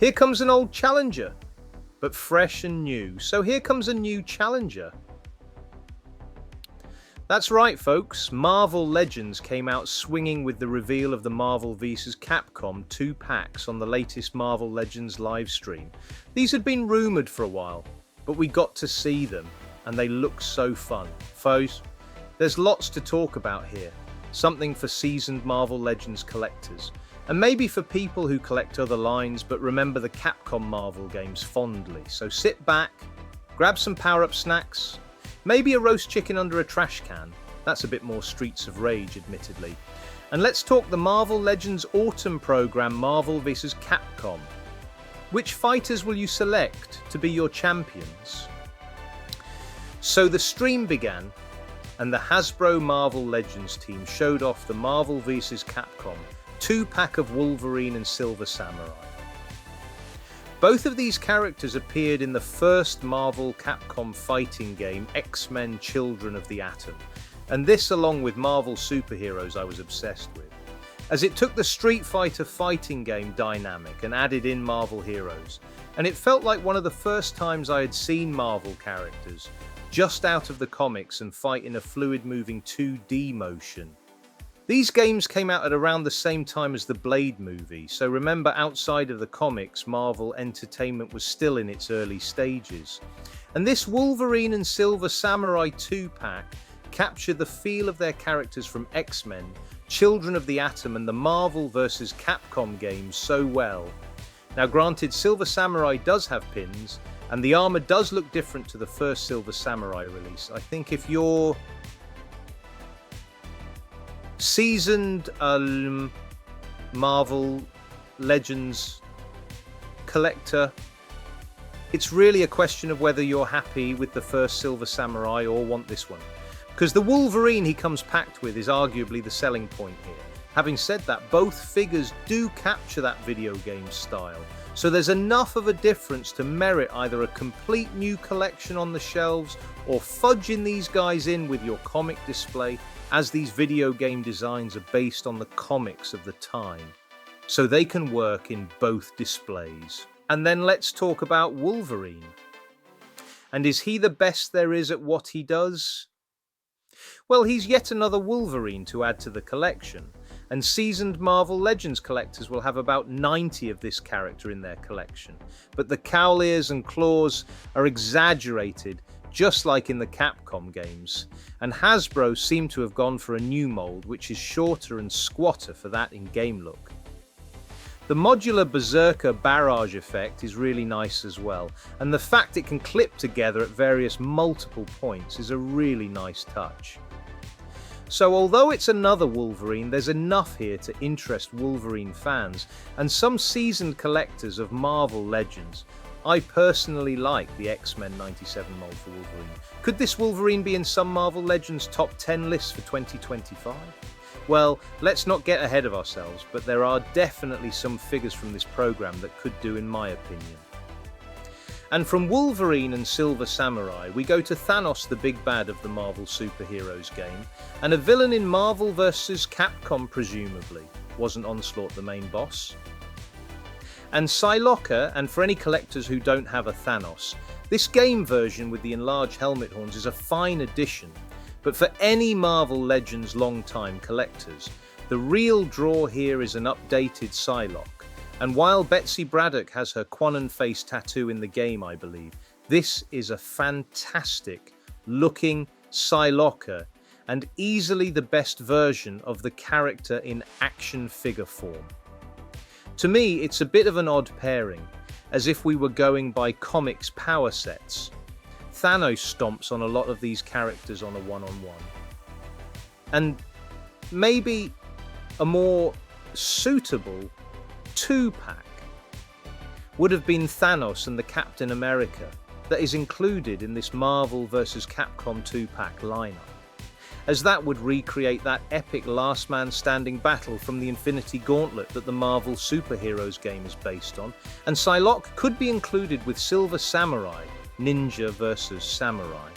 Here comes an old challenger, but fresh and new. So here comes a new challenger. That's right, folks. Marvel Legends came out swinging with the reveal of the Marvel vs. Capcom 2 packs on the latest Marvel Legends livestream. These had been rumoured for a while, but we got to see them, and they look so fun. Foes, there's lots to talk about here. Something for seasoned Marvel Legends collectors, and maybe for people who collect other lines but remember the Capcom Marvel games fondly. So sit back, grab some power-up snacks, maybe a roast chicken under a trash can. That's a bit more Streets of Rage, admittedly. And let's talk the Marvel Legends Autumn program, Marvel vs. Capcom. Which fighters will you select to be your champions? So the stream began, and the Hasbro Marvel Legends team showed off the Marvel vs. Capcom 2-pack of Wolverine and Silver Samurai. Both of these characters appeared in the first Marvel Capcom fighting game, X-Men Children of the Atom, and this along with Marvel superheroes I was obsessed with, as it took the Street Fighter fighting game dynamic and added in Marvel heroes, and it felt like one of the first times I had seen Marvel characters just out of the comics and fight in a fluid moving 2D motion. These games came out at around the same time as the Blade movie, so remember, outside of the comics, Marvel Entertainment was still in its early stages. And this Wolverine and Silver Samurai 2-pack captured the feel of their characters from X-Men, Children of the Atom and the Marvel vs. Capcom games so well. Now granted, Silver Samurai does have pins, and the armour does look different to the first Silver Samurai release. I think if you're seasoned Marvel Legends collector, it's really a question of whether you're happy with the first Silver Samurai or want this one. Because the Wolverine he comes packed with is arguably the selling point here. Having said that, both figures do capture that video game style, so there's enough of a difference to merit either a complete new collection on the shelves or fudging these guys in with your comic display, as these video game designs are based on the comics of the time, so they can work in both displays. And then let's talk about Wolverine. And is he the best there is at what he does? Well, he's yet another Wolverine to add to the collection, and seasoned Marvel Legends collectors will have about 90 of this character in their collection. But the cowl ears and claws are exaggerated, just like in the Capcom games, and Hasbro seem to have gone for a new mold which is shorter and squatter for that in-game look. The modular Berserker barrage effect is really nice as well, and the fact it can clip together at various multiple points is a really nice touch. So although it's another Wolverine, there's enough here to interest Wolverine fans, and some seasoned collectors of Marvel Legends. I personally like the X-Men 97 mold for Wolverine. Could this Wolverine be in some Marvel Legends top 10 lists for 2025? Well, let's not get ahead of ourselves, but there are definitely some figures from this program that could do, in my opinion. And from Wolverine and Silver Samurai, we go to Thanos, the big bad of the Marvel superheroes game, and a villain in Marvel vs. Capcom, presumably. Wasn't Onslaught the main boss? And Psylocke, and for any collectors who don't have a Thanos, this game version with the enlarged helmet horns is a fine addition, but for any Marvel Legends long-time collectors, the real draw here is an updated Psylocke. And while Betsy Braddock has her Quanon face tattoo in the game, I believe, this is a fantastic looking Psylocke and easily the best version of the character in action figure form. To me, it's a bit of an odd pairing, as if we were going by comics power sets. Thanos stomps on a lot of these characters on a one-on-one. And maybe a more suitable 2-pack would have been Thanos and the Captain America that is included in this Marvel vs. Capcom 2-pack lineup, as that would recreate that epic last man standing battle from the Infinity Gauntlet that the Marvel superheroes game is based on, and Psylocke could be included with Silver Samurai, Ninja vs. Samurai.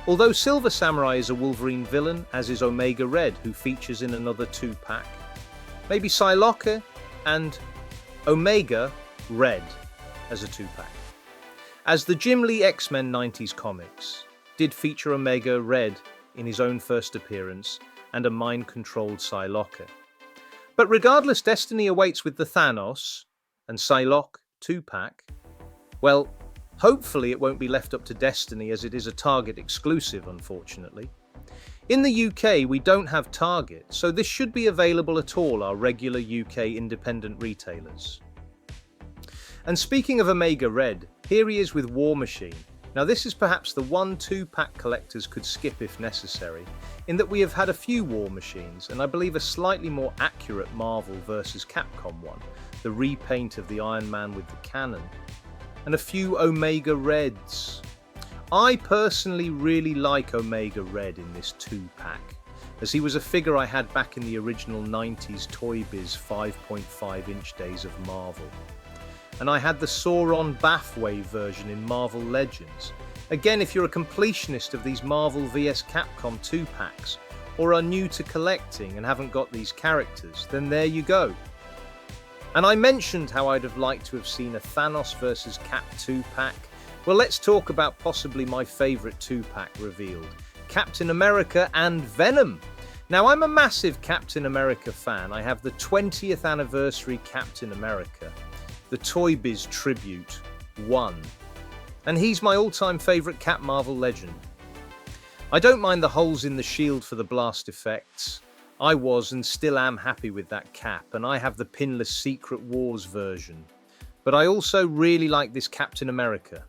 Although Silver Samurai is a Wolverine villain, as is Omega Red, who features in another 2-pack. Maybe Psylocke and Omega Red as a 2-pack. As the Jim Lee X-Men 90s comics did feature Omega Red in his own first appearance and a mind-controlled Psylocke. But regardless, destiny awaits with the Thanos and Psylocke 2-pack. Well, hopefully it won't be left up to destiny, as it is a Target exclusive, unfortunately. In the UK, we don't have Target, so this should be available at all our regular UK independent retailers. And speaking of Omega Red, here he is with War Machine. Now this is perhaps the one 2-pack collectors could skip if necessary, in that we have had a few War Machines, and I believe a slightly more accurate Marvel vs. Capcom one, the repaint of the Iron Man with the cannon, and a few Omega Reds. I personally really like Omega Red in this 2-pack, as he was a figure I had back in the original 90s Toy Biz 5.5-inch days of Marvel. And I had the Sauron Bathwave version in Marvel Legends. Again, if you're a completionist of these Marvel vs Capcom 2-packs, or are new to collecting and haven't got these characters, then there you go. And I mentioned how I'd have liked to have seen a Thanos vs Cap 2-pack. Well, let's talk about possibly my favourite 2-pack revealed, Captain America and Venom. Now, I'm a massive Captain America fan. I have the 20th anniversary Captain America, the Toy Biz Tribute 1, and he's my all-time favourite Cap Marvel legend. I don't mind the holes in the shield for the blast effects. I was and still am happy with that Cap, and I have the pinless Secret Wars version. But I also really like this Captain America.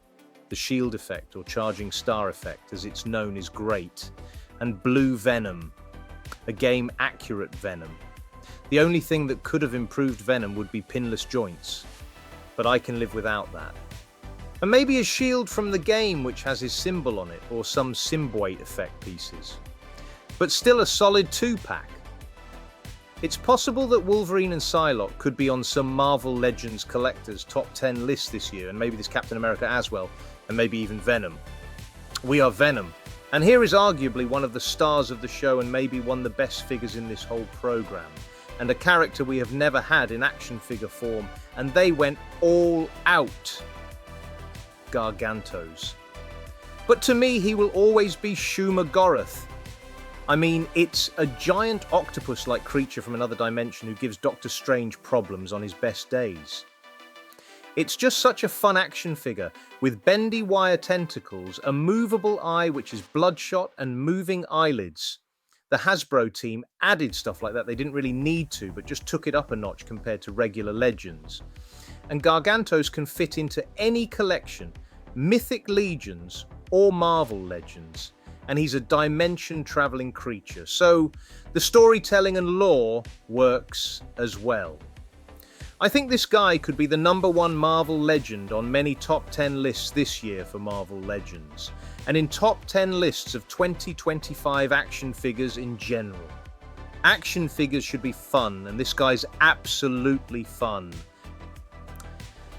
The shield effect, or charging star effect as it's known, is great. And Blue Venom, a game-accurate Venom. The only thing that could have improved Venom would be pinless joints, but I can live without that. And maybe a shield from the game which has his symbol on it, or some Symbiote effect pieces. But still a solid 2-pack. It's possible that Wolverine and Psylocke could be on some Marvel Legends collectors top 10 list this year, and maybe this Captain America as well, and maybe even Venom. We are Venom, and here is arguably one of the stars of the show and maybe one of the best figures in this whole program, and a character we have never had in action figure form, and they went all out. Gargantos. But to me, he will always be Shuma-Gorath. I mean, it's a giant octopus-like creature from another dimension who gives Doctor Strange problems on his best days. It's just such a fun action figure, with bendy wire tentacles, a movable eye which is bloodshot, and moving eyelids. The Hasbro team added stuff like that. They didn't really need to, but just took it up a notch compared to regular Legends. And Gargantos can fit into any collection, Mythic Legions or Marvel Legends. And he's a dimension-traveling creature, so the storytelling and lore works as well. I think this guy could be the #1 Marvel Legend on many top 10 lists this year for Marvel Legends, and in top 10 lists of 2025 action figures in general. Action figures should be fun, and this guy's absolutely fun.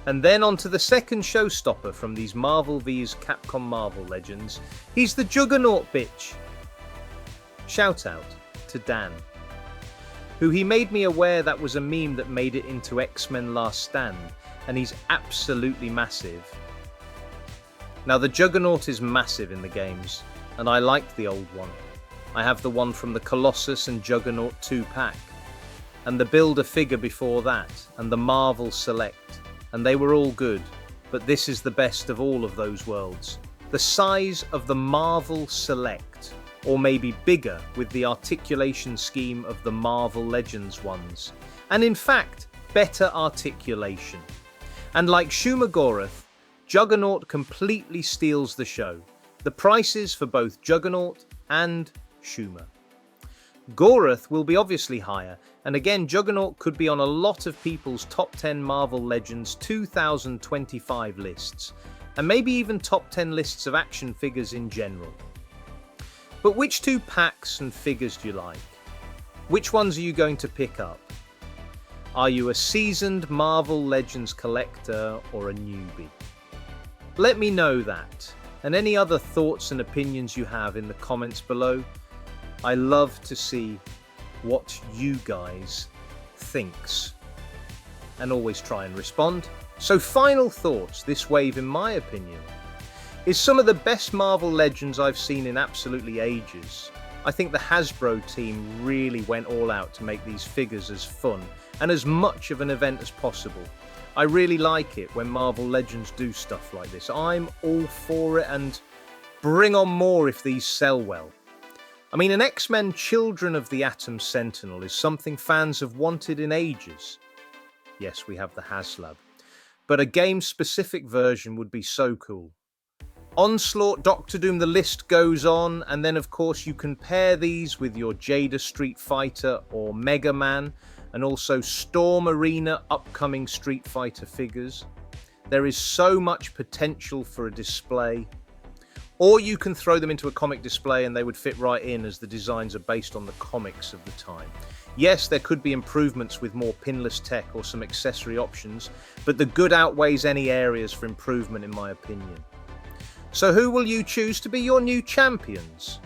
And then on to the second showstopper from these Marvel vs Capcom Marvel Legends. He's the Juggernaut bitch. Shout out to Dan, who he made me aware that was a meme that made it into X-Men Last Stand, and he's absolutely massive. Now the Juggernaut is massive in the games, and I liked the old one. I have the one from the Colossus and Juggernaut 2-pack, and the Build-A-Figure before that, and the Marvel Select. And they were all good, but this is the best of all of those worlds. The size of the Marvel Select, or maybe bigger with the articulation scheme of the Marvel Legends ones. And in fact, better articulation. And like Shuma-Gorath, Juggernaut completely steals the show. The prices for both Juggernaut and Shuma. Gorath will be obviously higher, and again Juggernaut could be on a lot of people's top 10 Marvel Legends 2025 lists, and maybe even top 10 lists of action figures in general. But which 2-packs and figures do you like? Which ones are you going to pick up? Are you a seasoned Marvel Legends collector or a newbie? Let me know that, and any other thoughts and opinions you have in the comments below. I love to see what you guys thinks. and always try and respond. So final thoughts, this wave in my opinion is some of the best Marvel Legends I've seen in absolutely ages. I think the Hasbro team really went all out to make these figures as fun and as much of an event as possible. I really like it when Marvel Legends do stuff like this. I'm all for it, and bring on more if these sell well. I mean, an X-Men Children of the Atom Sentinel is something fans have wanted in ages. Yes, we have the HasLab, but a game-specific version would be so cool. Onslaught, Doctor Doom, the list goes on, and then of course you can pair these with your Jada Street Fighter or Mega Man, and also Storm Arena upcoming Street Fighter figures. There is so much potential for a display. Or you can throw them into a comic display and they would fit right in, as the designs are based on the comics of the time. Yes, there could be improvements with more pinless tech or some accessory options, but the good outweighs any areas for improvement in my opinion. So who will you choose to be your new champions?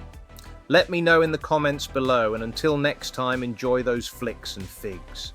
Let me know in the comments below, and until next time, enjoy those flicks and figs.